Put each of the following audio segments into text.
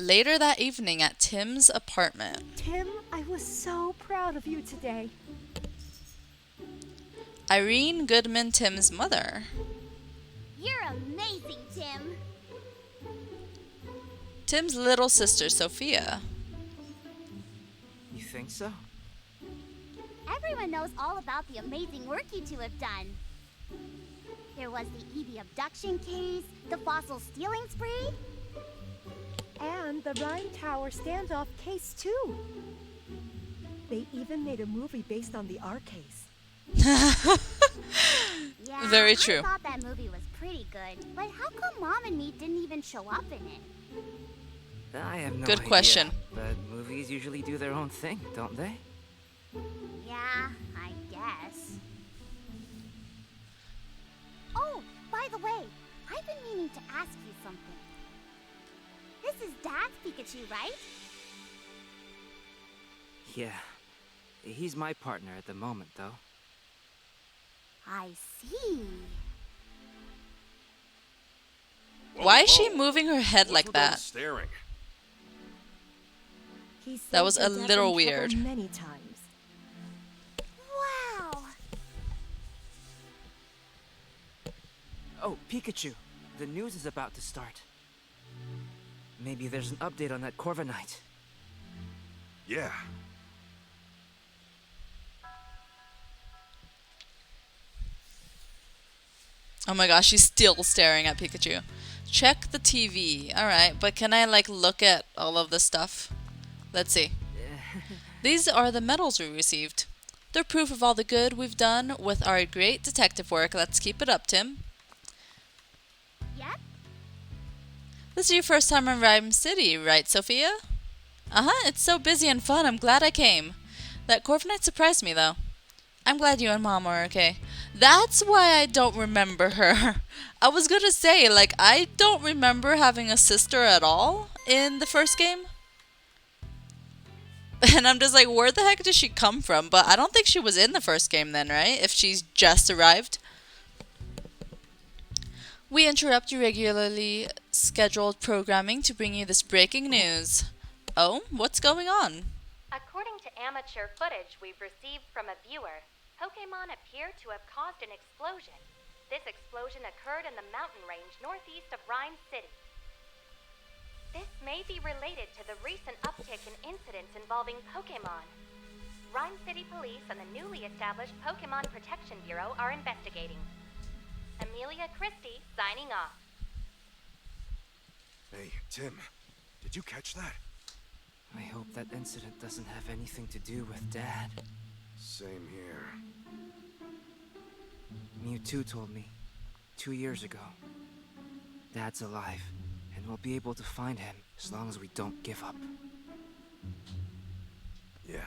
Later that evening at Tim's apartment. Tim, I was so proud of you today. Irene Goodman, Tim's mother. You're amazing, Tim. Tim's little sister, Sophia. You think so? Everyone knows all about the amazing work you two have done. There was the Evie abduction case, the fossil stealing spree. And the Ryme Tower standoff case, too. They even made a movie based on the R case. Yeah, Very true. I thought that movie was pretty good, but how come Mom and me didn't even show up in it? I have no Good idea, question. But movies usually do their own thing, don't they? Yeah, I guess. Oh, by the way, I've been meaning to ask you something. This is Dad's Pikachu, right? Yeah. He's my partner at the moment, though. I see. Why is she moving her head What's like with all the that? staring? He That was saved a your dad little from trouble weird. many times. Wow! Oh, Pikachu. The news is about to start. Maybe there's an update on that Corviknight. Yeah. Oh my gosh, she's still staring at Pikachu. Check the TV. Alright, but can I like look at all of this stuff? Let's see. These are the medals we received. They're proof of all the good we've done with our great detective work. Let's keep it up, Tim. Yep. This is your first time in Ryme City, right, Sophia? Uh-huh, it's so busy and fun. I'm glad I came. That Corviknight surprised me, though. I'm glad you and Mom are okay. That's why I don't remember her. I was gonna say, like, I don't remember having a sister at all in the first game. And I'm just like, where the heck did she come from? But I don't think she was in the first game then, right? If she's just arrived. We interrupt your regularly scheduled programming to bring you this breaking news. Oh, what's going on? According to amateur footage we've received from a viewer, Pokémon appear to have caused an explosion. This explosion occurred in the mountain range northeast of Ryme City. This may be related to the recent uptick in incidents involving Pokémon. Ryme City Police and the newly established Pokémon Protection Bureau are investigating. Amelia Christie signing off. Hey, Tim, did you catch that? I hope that incident doesn't have anything to do with Dad. Same here. Mewtwo told me 2 years ago. Dad's alive, and we'll be able to find him as long as we don't give up. Yeah,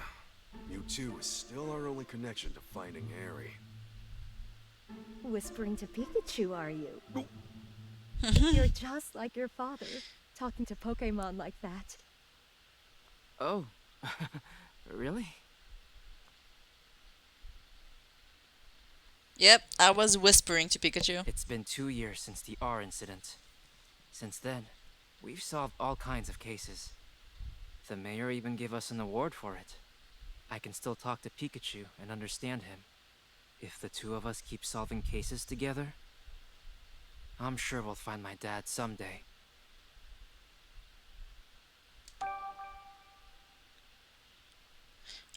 Mewtwo is still our only connection to finding Harry. Whispering to Pikachu, are you? You're just like your father, talking to Pokemon like that. Oh, really? Yep, I was whispering to Pikachu. It's been 2 years since the R incident. Since then, we've solved all kinds of cases. The mayor even gave us an award for it. I can still talk to Pikachu and understand him. If the two of us keep solving cases together, I'm sure we'll find my dad someday.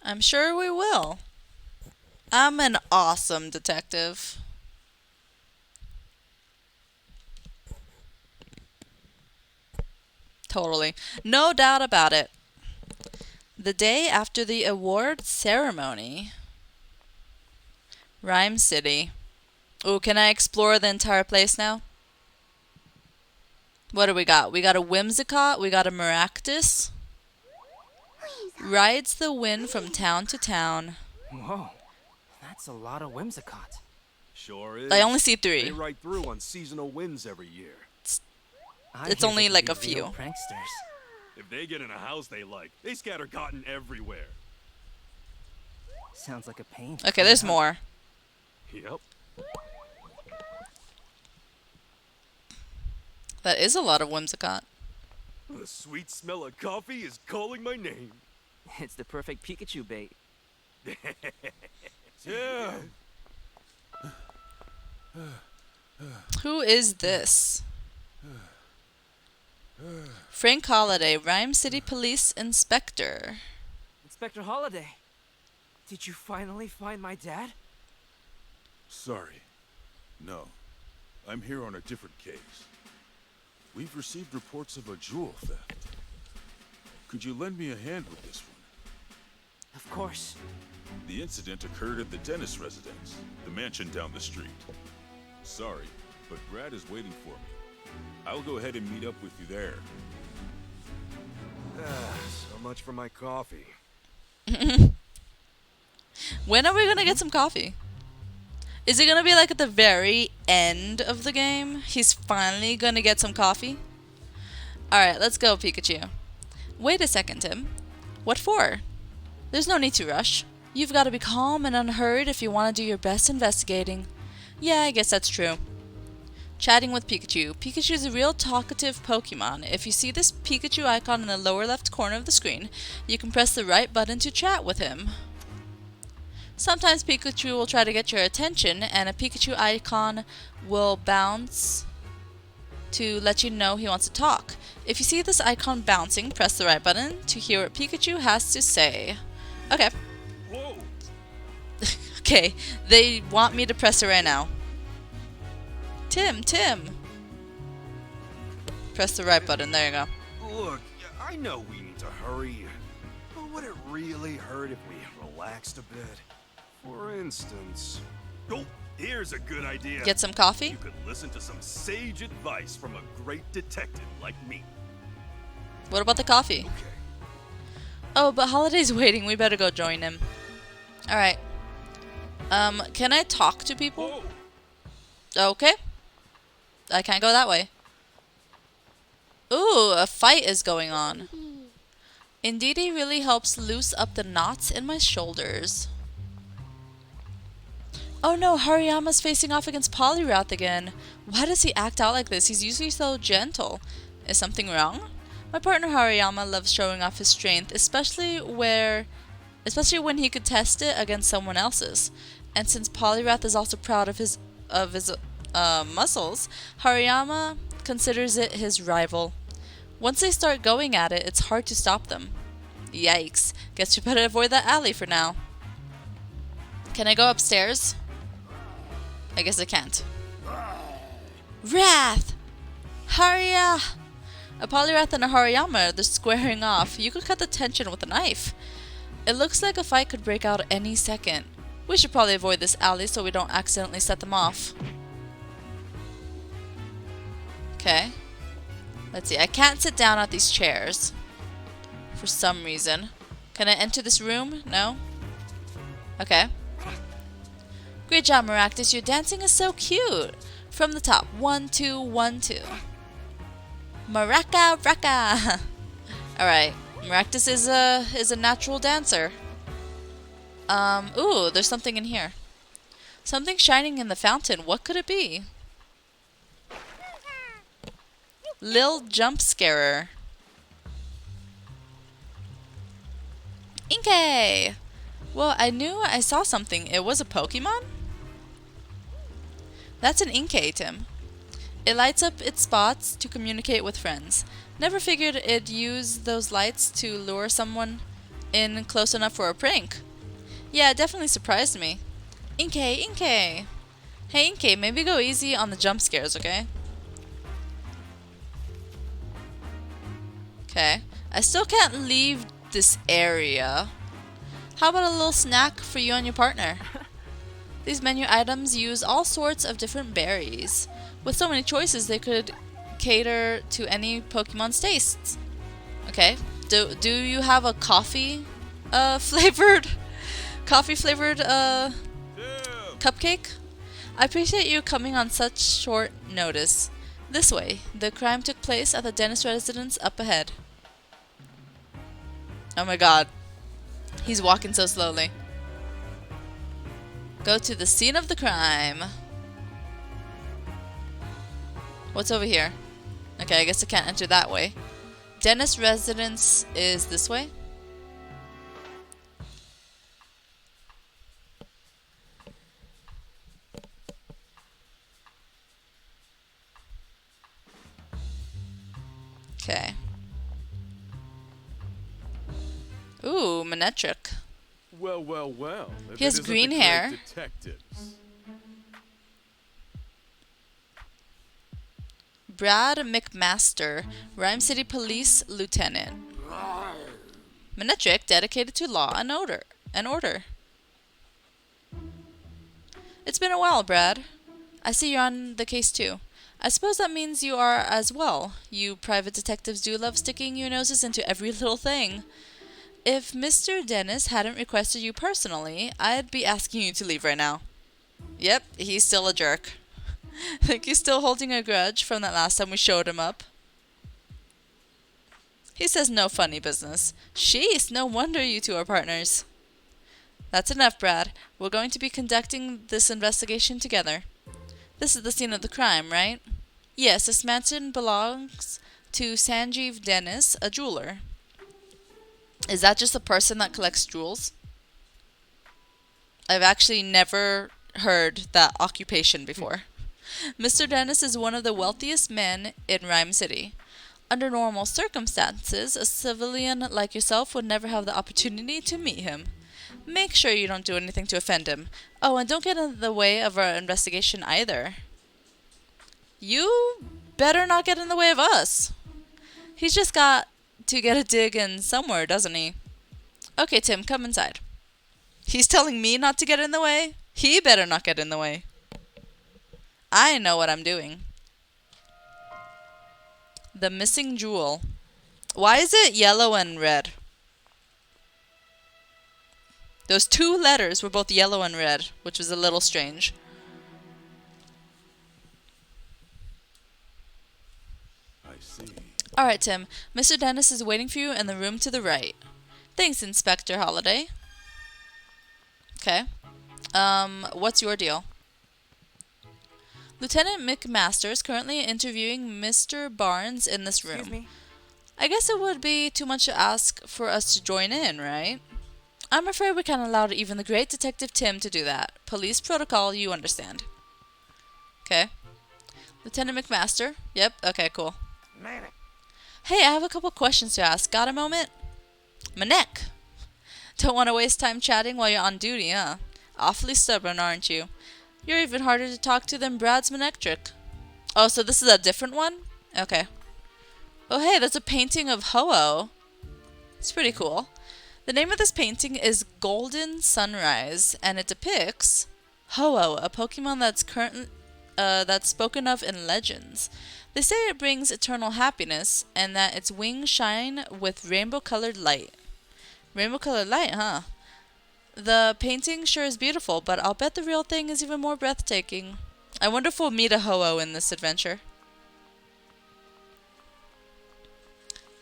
I'm sure we will. I'm an awesome detective. Totally. No doubt about it. The day after the award ceremony. Ryme City. Oh, can I explore the entire place now? What do we got? We got a Whimsicott. We got a Maractus. Rides the wind from town to town. Whoa, that's a lot of Whimsicott. Sure is. I only see They 3. ride through on seasonal winds every year. I It's hear only they like can a be real few. pranksters. If they get in a house they like, they scatter cotton everywhere. Sounds like a pain. Okay, there's more. Yep. That is a lot of Whimsicott. The sweet smell of coffee is calling my name. It's the perfect Pikachu bait. Tim! Who is this? Frank Holiday, Ryme City Police Inspector. Inspector Holiday, did you finally find my dad? Sorry. No. I'm here on a different case. We've received reports of a jewel theft. Could you lend me a hand with this one? Of course. The incident occurred at the dentist residence, the mansion down the street. Sorry, but Brad is waiting for me. I'll go ahead and meet up with you there. So much for my coffee. When are we gonna get some coffee? Is it gonna be like at the very end of the game? He's finally gonna get some coffee? Alright, let's go, Pikachu. Wait a second, Tim. What for? There's no need to rush. You've got to be calm and unhurried if you want to do your best investigating. Yeah, I guess that's true. Chatting with Pikachu. Pikachu is a real talkative Pokemon. If you see this Pikachu icon in the lower left corner of the screen, you can press the right button to chat with him. Sometimes Pikachu will try to get your attention, and a Pikachu icon will bounce to let you know he wants to talk. If you see this icon bouncing, press the right button to hear what Pikachu has to say. Okay. Whoa! Okay, they want me to press it right now. Tim! Press the right button, there you go. Look, I know we need to hurry, but would it really hurt if we relaxed a bit? For instance... Oh, here's a good idea. Get some coffee? You could listen to some sage advice from a great detective like me. What about the coffee? Okay. Oh, but Holiday's waiting, we better go join him. Alright. Can I talk to people? Whoa. Okay. I can't go that way. Ooh, a fight is going on. Indeed, he really helps loose up the knots in my shoulders. Oh no, Hariyama's facing off against Poliwrath again. Why does he act out like this? He's usually so gentle. Is something wrong? My partner Hariyama loves showing off his strength, especially when he could test it against someone else's. And since Poliwrath is also proud of his muscles, Hariyama considers it his rival. Once they start going at it, it's hard to stop them. Yikes. Guess we better avoid that alley for now. Can I go upstairs? I guess I can't. Wrath! Hurya! A Poliwrath and a Hariyama, they're squaring off. You could cut the tension with a knife. It looks like a fight could break out any second. We should probably avoid this alley so we don't accidentally set them off. Okay. Let's see, I can't sit down at these chairs. For some reason. Can I enter this room? No? Okay. Great job, Maractus. Your dancing is so cute. From the top. 1, 2, 1, 2. Maraca, Raka. Alright. Maractus is a natural dancer. Ooh, there's something in here. Something shining in the fountain. What could it be? Lil Jump Scarer. Inkay! Well, I knew I saw something. It was a Pokemon? That's an Inkay, Tim. It lights up its spots to communicate with friends. Never figured it'd use those lights to lure someone in close enough for a prank. Yeah, it definitely surprised me. Inkay, Inkay! Hey, Inkay, maybe go easy on the jump scares, okay? Okay. I still can't leave this area. How about a little snack for you and your partner? These menu items use all sorts of different berries. With so many choices, they could cater to any Pokemon's tastes. Okay. Do you have a coffee flavored cupcake? I appreciate you coming on such short notice. This way. The crime took place at the dentist residence up ahead. Oh my god. He's walking so slowly. Go to the scene of the crime. What's over here? Okay, I guess I can't enter that way. Dennis residence is this way. Okay. Ooh, Manetric. Well, well, well. If He has it isn't the green great hair. Detectives. Brad McMaster, Ryme City Police Lieutenant. Manetric, dedicated to law and order. It's been a while, Brad. I see you're on the case too. I suppose that means you are as well. You private detectives do love sticking your noses into every little thing. If Mr. Dennis hadn't requested you personally, I'd be asking you to leave right now. Yep, he's still a jerk. Think he's still holding a grudge from that last time we showed him up? He says no funny business. Sheesh, no wonder you two are partners. That's enough, Brad. We're going to be conducting this investigation together. This is the scene of the crime, right? Yes, this mansion belongs to Sanjeev Dennis, a jeweler. Is that just a person that collects jewels? I've actually never heard that occupation before. Mr. Dennis is one of the wealthiest men in Ryme City. Under normal circumstances, a civilian like yourself would never have the opportunity to meet him. Make sure you don't do anything to offend him. Oh, and don't get in the way of our investigation either. You better not get in the way of us. He's just got to get a dig in somewhere, doesn't he? Okay, Tim, come inside. He's telling me not to get in the way? He better not get in the way. I know what I'm doing. The missing jewel. Why is it yellow and red? Those two letters were both yellow and red, which was a little strange. I see. Alright, Tim. Mr. Dennis is waiting for you in the room to the right. Thanks, Inspector Holliday. Okay. What's your deal? Lieutenant McMaster is currently interviewing Mr. Barnes in this room. Excuse me? I guess it would be too much to ask for us to join in, right? I'm afraid we can't allow even the great Detective Tim to do that. Police protocol, you understand. Okay. Lieutenant McMaster? Yep, okay, cool. Hey, I have a couple questions to ask. Got a moment? My neck. Don't want to waste time chatting while you're on duty, huh? Awfully stubborn, aren't you? You're even harder to talk to than Brad's Manectric. Oh, so this is a different one? Okay. Oh, hey, there's a painting of Ho-Oh. It's pretty cool. The name of this painting is Golden Sunrise, and it depicts Ho-Oh, a Pokemon that's spoken of in legends. They say it brings eternal happiness, and that its wings shine with rainbow-colored light. Rainbow-colored light, huh? The painting sure is beautiful, but I'll bet the real thing is even more breathtaking. I wonder if we'll meet a Ho-Oh in this adventure.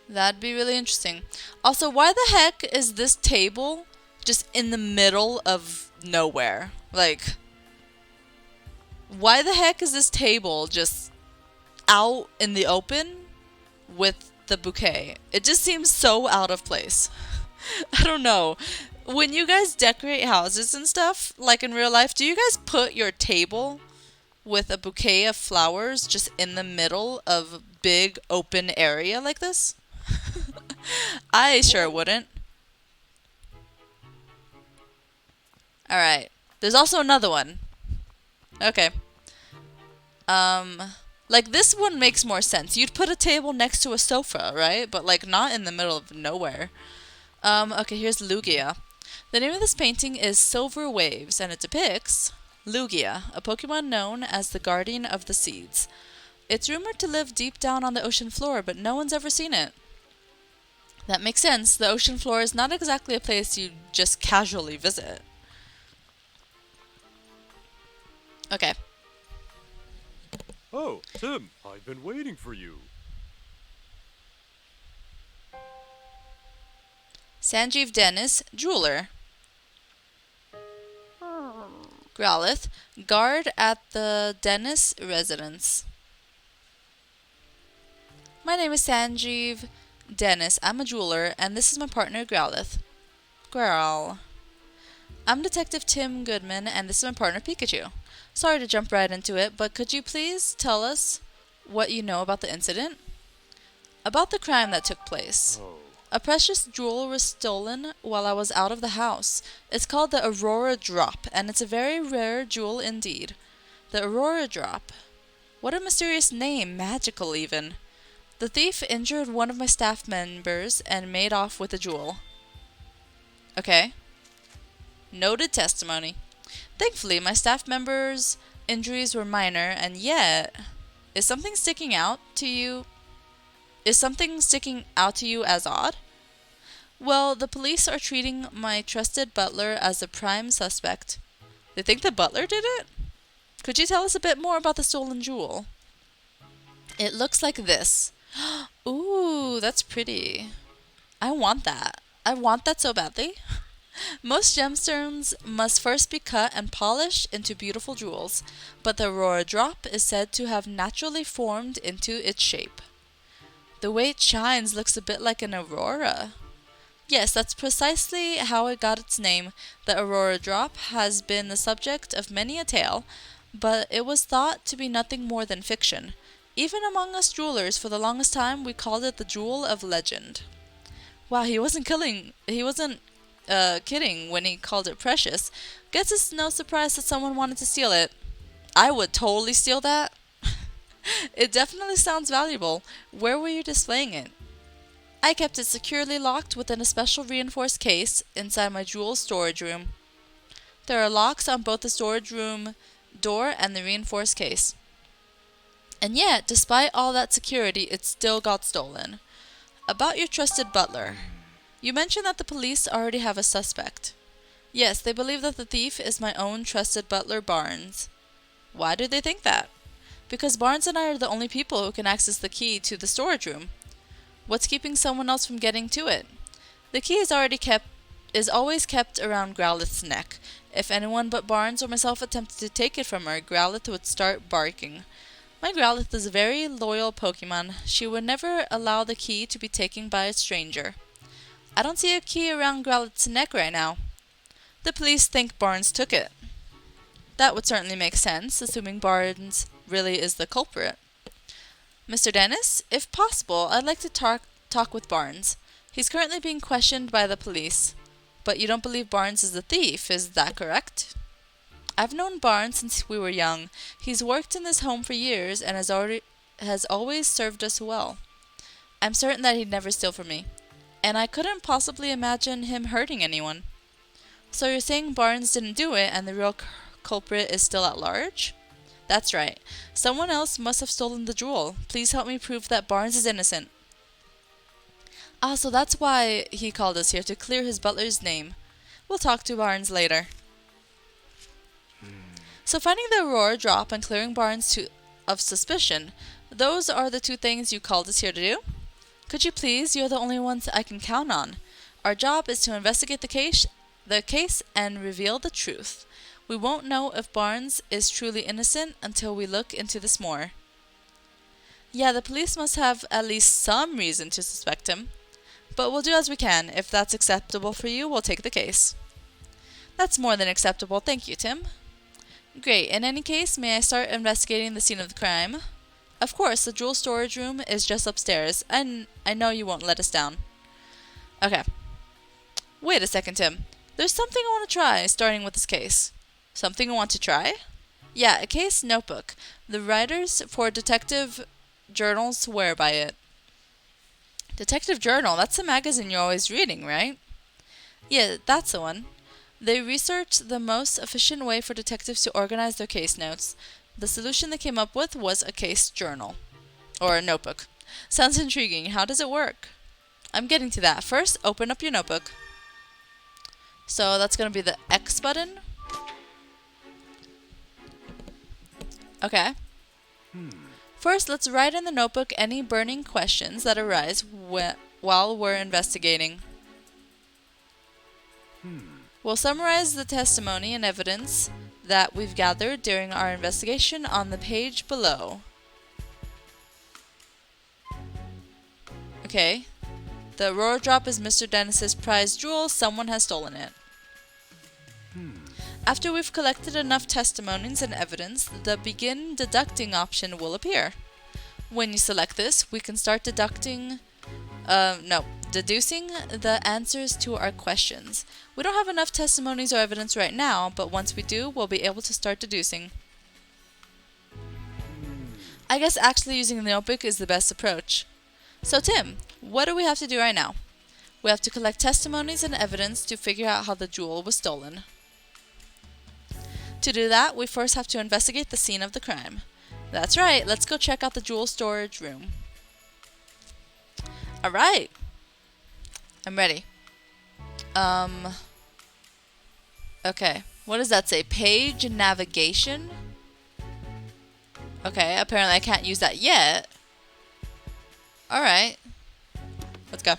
That'd be really interesting. Also, why the heck is this table just in the middle of nowhere? Like, why the heck is this table just out in the open with the bouquet? It just seems so out of place. I don't know. When you guys decorate houses and stuff, like in real life, do you guys put your table with a bouquet of flowers just in the middle of a big open area like this? I sure wouldn't. Alright. There's also another one. Okay. Like this one makes more sense. You'd put a table next to a sofa, right? But like not in the middle of nowhere. Okay, here's Lugia. The name of this painting is Silver Waves, and it depicts Lugia, a Pokemon known as the Guardian of the Seeds. It's rumored to live deep down on the ocean floor, but no one's ever seen it. That makes sense. The ocean floor is not exactly a place you just casually visit. Okay. Oh, Tim, I've been waiting for you. Sanjeev Dennis, jeweler. Growlith, guard at the Dennis residence. My name is Sanjeev Dennis, I'm a jeweler, and this is my partner, Growlithe. Growl. I'm Detective Tim Goodman, and this is my partner, Pikachu. Sorry to jump right into it, but could you please tell us what you know about the incident? About the crime that took place. A precious jewel was stolen while I was out of the house. It's called the Aurora Drop, and it's a very rare jewel indeed. The Aurora Drop. What a mysterious name, magical even. The thief injured one of my staff members and made off with the jewel. Okay. Noted testimony. Thankfully, my staff members' injuries were minor, and yet, is something sticking out to you as odd? Well, the police are treating my trusted butler as a prime suspect. They think the butler did it? Could you tell us a bit more about the stolen jewel? It looks like this. Ooh, that's pretty. I want that. I want that so badly. Most gemstones must first be cut and polished into beautiful jewels, but the Aurora Drop is said to have naturally formed into its shape. The way it shines looks a bit like an aurora. Yes, that's precisely how it got its name. The Aurora Drop has been the subject of many a tale, but it was thought to be nothing more than fiction. Even among us jewelers, for the longest time, we called it the Jewel of Legend. Wow, he wasn't kidding when he called it precious. Guess it's no surprise that someone wanted to steal it. I would totally steal that. It definitely sounds valuable. Where were you displaying it? I kept it securely locked within a special reinforced case inside my jewel storage room. There are locks on both the storage room door and the reinforced case. And yet, despite all that security, it still got stolen. About your trusted butler. You mentioned that the police already have a suspect. Yes, they believe that the thief is my own trusted butler, Barnes. Why do they think that? Because Barnes and I are the only people who can access the key to the storage room. What's keeping someone else from getting to it? The key is always kept around Growlithe's neck. If anyone but Barnes or myself attempted to take it from her, Growlithe would start barking. My Growlithe is a very loyal Pokemon. She would never allow the key to be taken by a stranger. I don't see a key around Growlithe's neck right now. The police think Barnes took it. That would certainly make sense, assuming Barnes really is the culprit. Mr. Dennis, if possible, I'd like to talk with Barnes. He's currently being questioned by the police. But you don't believe Barnes is the thief, is that correct? I've known Barnes since we were young. He's worked in this home for years and has always served us well. I'm certain that he'd never steal from me. And I couldn't possibly imagine him hurting anyone. So you're saying Barnes didn't do it and the real culprit is still at large? That's right. Someone else must have stolen the jewel. Please help me prove that Barnes is innocent. Ah, so that's why he called us here, to clear his butler's name. We'll talk to Barnes later. So finding the Aurora Drop and clearing Barnes of suspicion, those are the two things you called us here to do? Could you please? You're the only ones I can count on. Our job is to investigate the case and reveal the truth. We won't know if Barnes is truly innocent until we look into this more. Yeah, the police must have at least some reason to suspect him. But we'll do as we can. If that's acceptable for you, we'll take the case. That's more than acceptable. Thank you, Tim. Great. In any case, may I start investigating the scene of the crime? Of course, the jewel storage room is just upstairs, and I know you won't let us down. Okay. Wait a second, Tim. There's something I want to try, starting with this case. Something I want to try? Yeah, a case notebook. The writers for detective journals swear by it. Detective Journal, that's the magazine you're always reading, right? Yeah, that's the one. They researched the most efficient way for detectives to organize their case notes. The solution they came up with was a case journal. Or a notebook. Sounds intriguing. How does it work? I'm getting to that. First, open up your notebook. So that's going to be the X button. Okay. First, let's write in the notebook any burning questions that arise while we're investigating. We'll summarize the testimony and evidence that we've gathered during our investigation on the page below. Okay. The Aurora Drop is Mr. Dennis's prized jewel. Someone has stolen it. After we've collected enough testimonies and evidence, the Begin Deducting option will appear. When you select this, we can start deducing the answers to our questions. We don't have enough testimonies or evidence right now, but once we do, we'll be able to start deducing. I guess actually using the notebook is the best approach. So Tim, what do we have to do right now? We have to collect testimonies and evidence to figure out how the jewel was stolen. To do that, we first have to investigate the scene of the crime. That's right, let's go check out the jewel storage room. Alright. I'm ready. Okay, what does that say? Page navigation? Okay, apparently I can't use that yet. Alright. Let's go.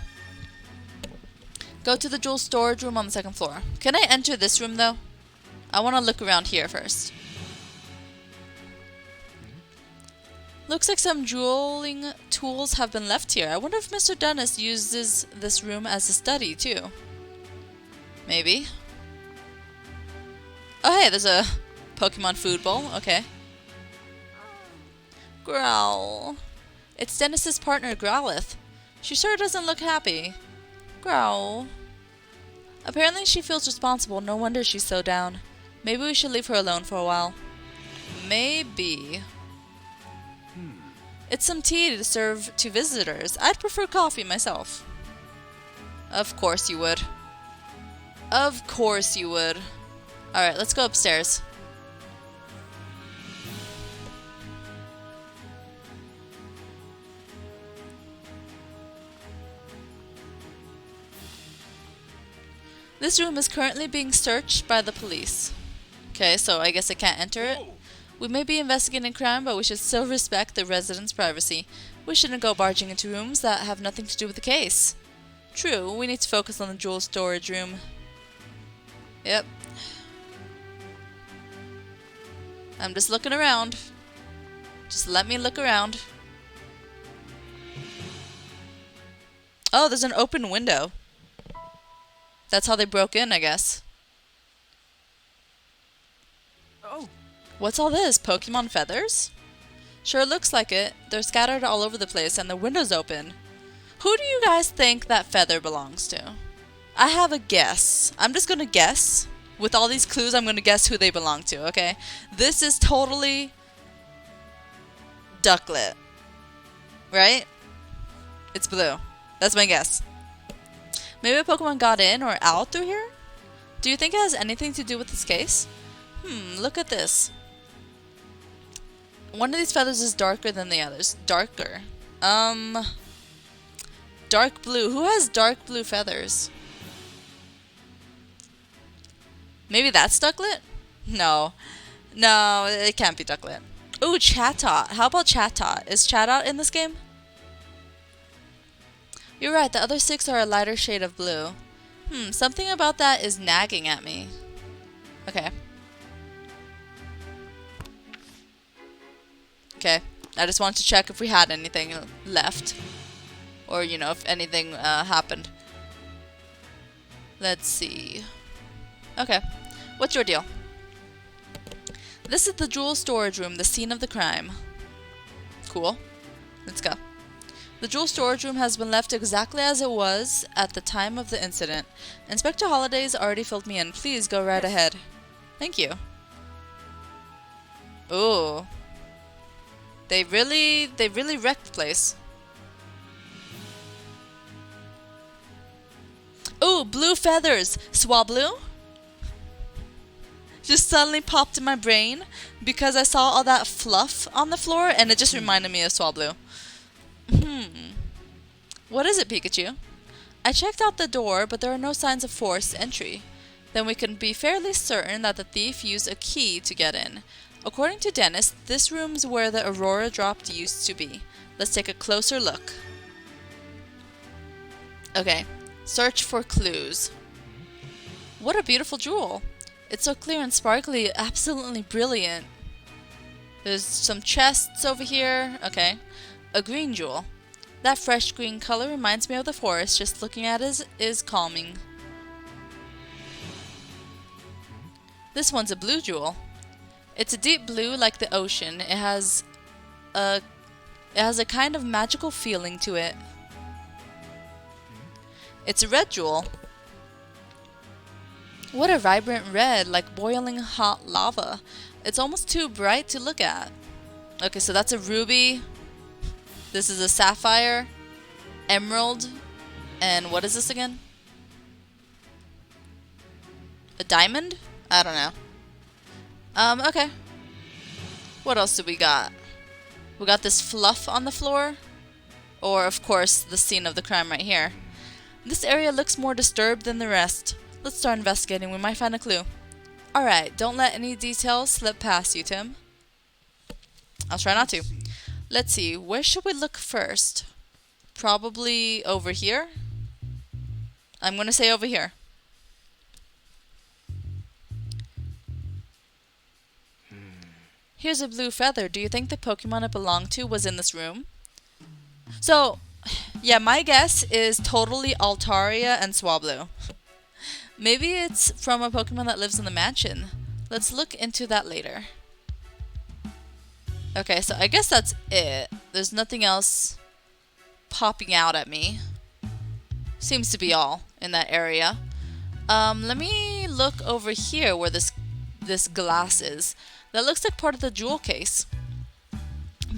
Go to the jewel storage room on the second floor. Can I enter this room though? I want to look around here first. Looks like some jeweling tools have been left here. I wonder if Mr. Dennis uses this room as a study too. Maybe. Oh hey, there's a Pokemon food bowl. Okay. Growl. It's Dennis's partner, Growlithe. She sure doesn't look happy. Growl. Apparently she feels responsible. No wonder she's so down. Maybe we should leave her alone for a while. Maybe. It's some tea to serve to visitors. I'd prefer coffee myself. Of course you would. Of course you would. Alright, let's go upstairs. This room is currently being searched by the police. Okay, so I guess I can't enter it. We may be investigating crime, but we should still respect the residents' privacy. We shouldn't go barging into rooms that have nothing to do with the case. True, we need to focus on the jewel storage room. Yep. I'm just looking around. Just let me look around. Oh, there's an open window. That's how they broke in, I guess. Oh! What's all this? Pokemon feathers? Sure looks like it. They're scattered all over the place and the window's open. Who do you guys think that feather belongs to? I have a guess. I'm just gonna guess. With all these clues, I'm gonna guess who they belong to, okay? This is totally Ducklet. Right? It's blue. That's my guess. Maybe a Pokemon got in or out through here? Do you think it has anything to do with this case? Look at this. One of these feathers is darker than the others. Darker. Dark blue. Who has dark blue feathers? Maybe that's Ducklet? No. No, it can't be Ducklet. Ooh, Chatot. How about Chatot? Is Chatot in this game? You're right, the other 6 are a lighter shade of blue. Something about that is nagging at me. Okay. Okay, I just wanted to check if we had anything left. Or, you know, if anything happened. Let's see. Okay, what's your deal? This is the jewel storage room, the scene of the crime. Cool. Let's go. The jewel storage room has been left exactly as it was at the time of the incident. Inspector Holliday's already filled me in. Please go right ahead. Thank you. Ooh. They really wrecked the place. Ooh, blue feathers. Swablu? Just suddenly popped in my brain because I saw all that fluff on the floor and it just reminded me of Swablu. What is it, Pikachu? I checked out the door, but there are no signs of forced entry. Then we can be fairly certain that the thief used a key to get in. According to Dennis, this room's where the Aurora Drop used to be. Let's take a closer look. Okay, search for clues. What a beautiful jewel. It's so clear and sparkly, absolutely brilliant. There's some chests over here. Okay, a green jewel. That fresh green color reminds me of the forest. Just looking at it is calming. This one's a blue jewel. It's a deep blue like the ocean. It has a kind of magical feeling to it. It's a red jewel. What a vibrant red, like boiling hot lava. It's almost too bright to look at. Okay, so that's a ruby. This is a sapphire, emerald, and what is this again? A diamond? I don't know. Okay. What else do we got? We got this fluff on the floor. Or, of course, the scene of the crime right here. This area looks more disturbed than the rest. Let's start investigating. We might find a clue. Alright, don't let any details slip past you, Tim. I'll try not to. Let's see, where should we look first? Probably over here? I'm gonna say over here. Here's a blue feather. Do you think the Pokemon it belonged to was in this room? So, yeah, my guess is totally Altaria and Swablu. Maybe it's from a Pokemon that lives in the mansion. Let's look into that later. Okay, so I guess that's it. There's nothing else popping out at me. Seems to be all in that area. Let me look over here where this glass is. That looks like part of the jewel case.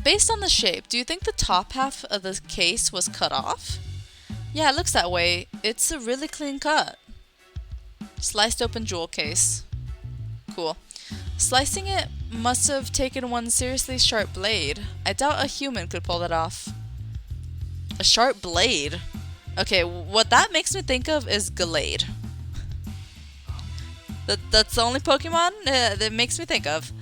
Based on the shape, do you think the top half of the case was cut off? Yeah, it looks that way. It's a really clean cut. Sliced open jewel case. Cool. Slicing it must have taken one seriously sharp blade. I doubt a human could pull that off. A sharp blade? Okay, what that makes me think of is Gallade. That's the only Pokemon that makes me think of.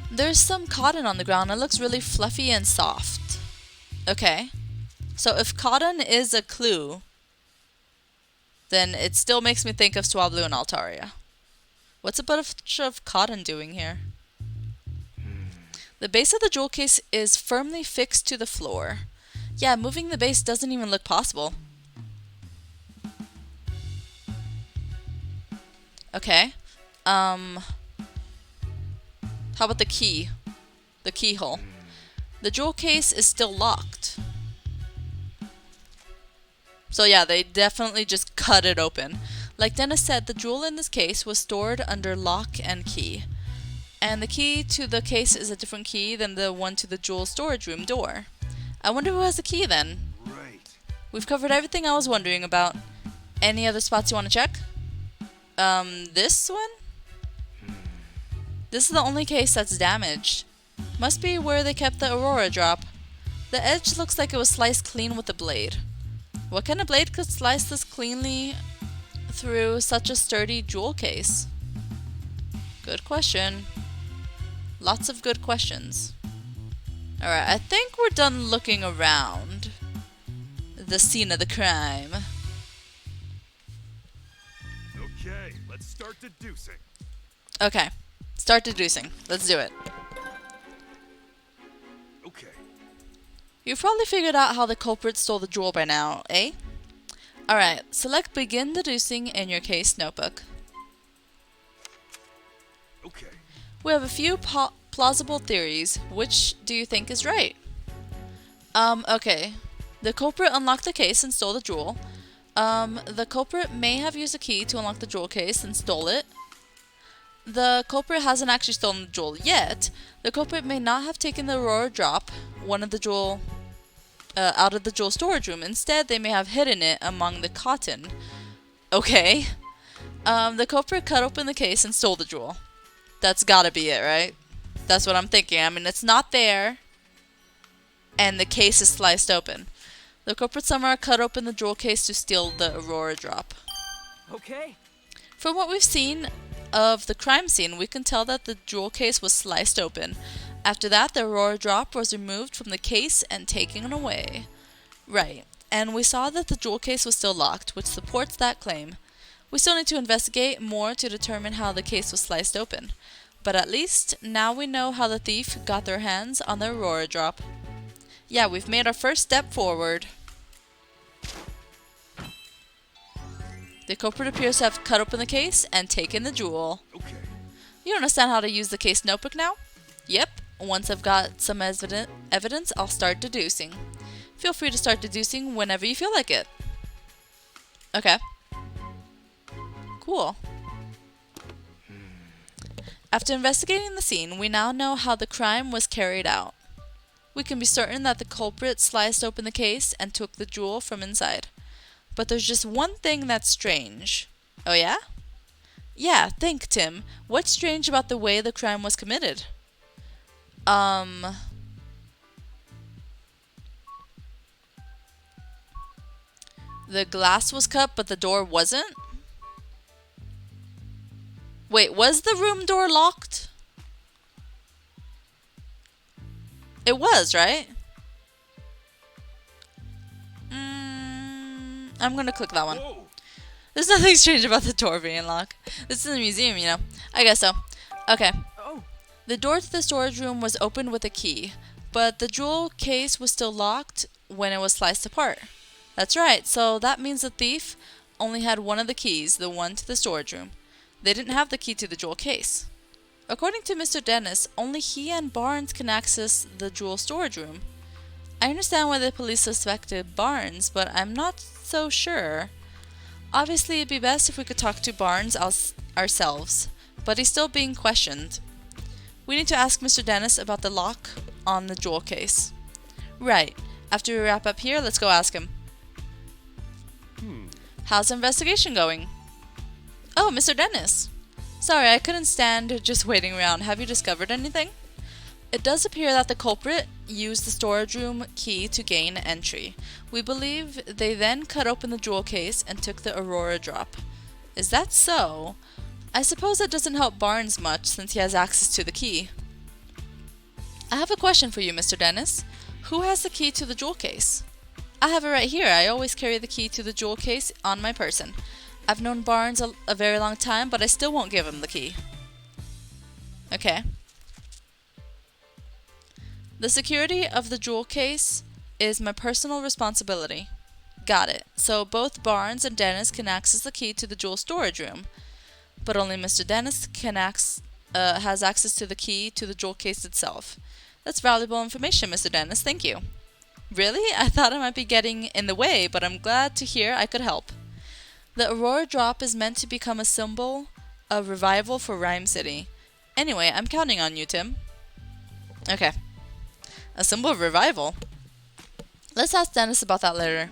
There's some cotton on the ground. It looks really fluffy and soft. Okay. So if cotton is a clue, then it still makes me think of Swablu and Altaria. What's a bunch of cotton doing here? The base of the jewel case is firmly fixed to the floor. Yeah, moving the base doesn't even look possible. Okay. How about the key? The keyhole. The jewel case is still locked. So yeah, they definitely just cut it open. Like Dennis said, the jewel in this case was stored under lock and key. And the key to the case is a different key than the one to the jewel storage room door. I wonder who has the key then? Right. We've covered everything I was wondering about. Any other spots you want to check? This one? This is the only case that's damaged. Must be where they kept the Aurora drop. The edge looks like it was sliced clean with a blade. What kind of blade could slice this cleanly through such a sturdy jewel case? Good question. Lots of good questions. Alright, I think we're done looking around the scene of the crime. Okay, let's start deducing. Okay, start deducing. Let's do it. Okay. You've probably figured out how the culprit stole the jewel by now, eh? Alright, select begin deducing in your case notebook. Okay. We have a few plausible theories. Which do you think is right? Okay. The culprit unlocked the case and stole the jewel. The culprit may have used a key to unlock the jewel case and stole it. The culprit hasn't actually stolen the jewel yet. The culprit may not have taken the Aurora drop, one of the jewel, out of the jewel storage room. Instead, they may have hidden it among the cotton. Okay. The culprit cut open the case and stole the jewel. That's gotta be it, right? That's what I'm thinking. I mean, it's not there, and the case is sliced open. The culprit somehow cut open the jewel case to steal the Aurora drop. Okay. From what we've seen of the crime scene, we can tell that the jewel case was sliced open. After that, the Aurora drop was removed from the case and taken away. Right, and we saw that the jewel case was still locked, which supports that claim. We still need to investigate more to determine how the case was sliced open. But at least, now we know how the thief got their hands on the Aurora drop. Yeah, we've made our first step forward. The culprit appears to have cut open the case and taken the jewel. Okay. You understand how to use the case notebook now? Yep. Once I've got some evidence, I'll start deducing. Feel free to start deducing whenever you feel like it. Okay. Cool. After investigating the scene, we now know how the crime was carried out. We can be certain that the culprit sliced open the case and took the jewel from inside. But there's just one thing that's strange. Oh yeah? Yeah, think, Tim. What's strange about the way the crime was committed? The glass was cut, but the door wasn't? Wait, was the room door locked? It was, right? I'm gonna click that one. Whoa. There's nothing strange about the door being locked. This is a museum, you know. I guess so. Okay. Oh. The door to the storage room was opened with a key, but the jewel case was still locked when it was sliced apart. That's right, so that means the thief only had one of the keys, the one to the storage room. They didn't have the key to the jewel case. According to Mr. Dennis, only he and Barnes can access the jewel storage room. I understand why the police suspected Barnes, but I'm not so sure. Obviously, it'd be best if we could talk to Barnes ourselves, but he's still being questioned. We need to ask Mr. Dennis about the lock on the jewel case. Right. After we wrap up here, let's go ask him. How's the investigation going? Oh, Mr. Dennis. Sorry, I couldn't stand just waiting around. Have you discovered anything? It does appear that the culprit used the storage room key to gain entry. We believe they then cut open the jewel case and took the Aurora drop. Is that so? I suppose that doesn't help Barnes much since he has access to the key. I have a question for you, Mr. Dennis. Who has the key to the jewel case? I have it right here. I always carry the key to the jewel case on my person. I've known Barnes a very long time, but I still won't give him the key. Okay. The security of the jewel case is my personal responsibility. Got it. So both Barnes and Dennis can access the key to the jewel storage room, but only Mr. Dennis has access to the key to the jewel case itself. That's valuable information, Mr. Dennis. Thank you. Really? I thought I might be getting in the way, but I'm glad to hear I could help. The Aurora drop is meant to become a symbol of revival for Ryme City. Anyway, I'm counting on you, Tim. Okay. A symbol of revival? Let's ask Dennis about that later.